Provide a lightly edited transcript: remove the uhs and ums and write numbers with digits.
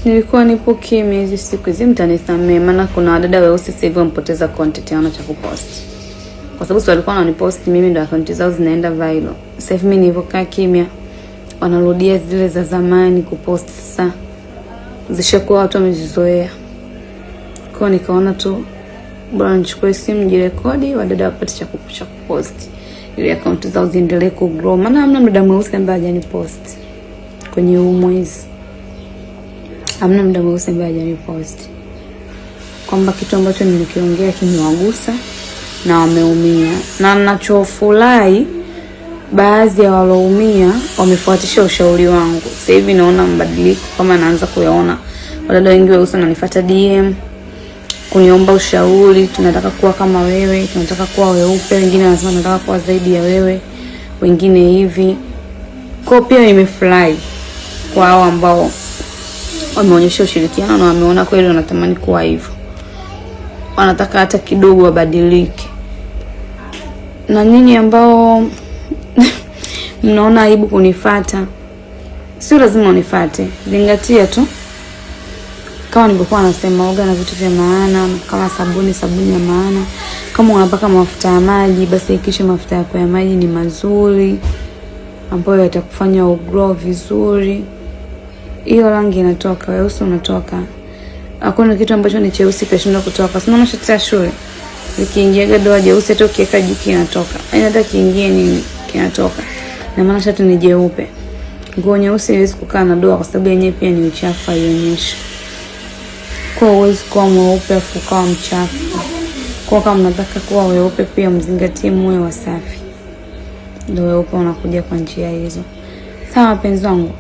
Nilikuwa nipo kimya hizi siku hizi, mtanisamee maana kuna wadada weusi sasa hivi wampoteza content yao cha kupost. Kwa sababu walikuwa wananipost mimi ndio account zao zinaenda viral. Sasa hivi mimi nilipokaa kimya wanarudia zile za zamani kupost sasa. Zishakuwa watu wamezizoea. Kwa nikaona tu bora nichukue simu nijirekodi wadada wapate cha kupost. Ili account zao ziendelee kugrow. Maana hamna mdada mweusi ambaye hajanipost kwenye huu mwezi. Hamna mdada mweusi ambaye hajanipost. Kwamba kitu ambacho nilikiongea kimewagusa na wameumia. Na ninachofurahi baadhi ya walioumia wamefuatisha ushauri wangu. Sasa hivi naona mabadiliko kama naanza kuyaona. Wadada wengi weusi wananifuata DM kuniomba ushauri, tunataka kuwa kama wewe, tunataka kuwa weupe, wengine wanasema tunataka kuwa zaidi ya wewe, wengine hivi. Kwa pia nimefurahi kwa hao ambao wameonyesha ushirikiano na wameona kweli wanatamani kuwa hivyo. Wanataka hata kidogo wabadilike. Na nyinyi ambao mnaona aibu kunifuata, sio lazima unifuate. Zingatia tu. Kama nilikuwa nasema oga na vitu vya maana, kama sabuni ya maana. Kama unapaka mafuta ya maji, basi hakikisha mafuta yako ya maji ni mazuri, ambayo yatakufanya ugrow vizuri. Hiyo rangi inatoka, weusi unatoka. Hakuna kitu ambacho ni cheusi kashinda kutoka. Sinaona shati ya shule. Nikiingia doa jeusi hata ukiweka jiki kinatoka. Yaani hata kiingie ni kinatoka. Na maana shati ni jeupe. Nguo nyeusi haiwezi kukaa na doa kwa sababu yenyewe pia ni uchafu ionyesha. Kwa uwezi kuwa mweupe afu ukawa mchafu. Kwa kama mnataka kuwa weupe pia mzingatie muwe wasafi. Ndio weupe unakuja kwa njia hizo. Sawa wapenzi wangu.